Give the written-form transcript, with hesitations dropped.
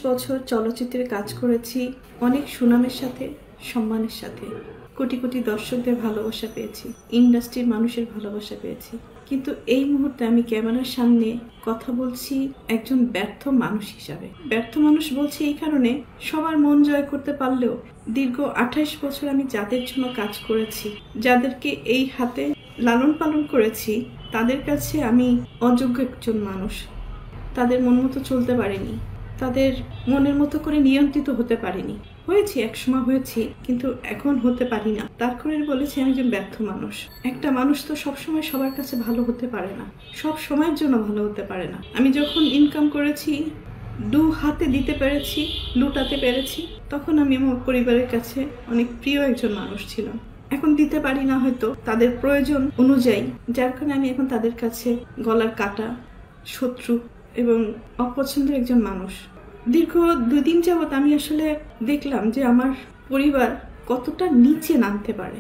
বছর চলচ্চিত্রে কাজ করেছি, অনেক সুনামের সাথে, সম্মানের সাথে। কোটি কোটি দর্শকদের ভালোবাসা পেয়েছি, ইন্ডাস্ট্রির মানুষের ভালোবাসা পেয়েছি। কিন্তু এই মুহূর্তে আমি ক্যামেরার সামনে কথা বলছি একজন ব্যর্থ মানুষ হিসাবে। ব্যর্থ মানুষ বলছি এই কারণে, সবার মন জয় করতে পারলেও দীর্ঘ 28 বছর আমি যাদের জন্য কাজ করেছি, যাদেরকে এই হাতে লালন পালন করেছি, তাদের কাছে আমি অযোগ্য একজন মানুষ। তাদের মন মতো চলতে পারিনি, তাদের মনের মতো করে নিয়ন্ত্রিত হতে পারিনি। হয়েছি, একসময় হয়েছি, কিন্তু এখন হতে পারি না। তারপরে বলেছি আমি একজন ব্যর্থ মানুষ। একটা মানুষ তো সবসময় সবার কাছে ভালো হতে পারে না, সব সময়ের জন্য ভালো হতে পারে না। আমি যখন ইনকাম করেছি, 2 হাতে দিতে পেরেছি, লুটাতে পেরেছি, তখন আমি আমার পরিবারের কাছে অনেক প্রিয় একজন মানুষ ছিলাম। এখন দিতে পারি না হয়তো তাদের প্রয়োজন অনুযায়ী, যার কারণে আমি এখন তাদের কাছে গলার কাটা, শত্রু এবং অপছন্দের একজন মানুষ। দীর্ঘ 2 দিন যাবৎ আমি আসলে দেখলাম যে আমার পরিবার কতটা নিচে নামতে পারে।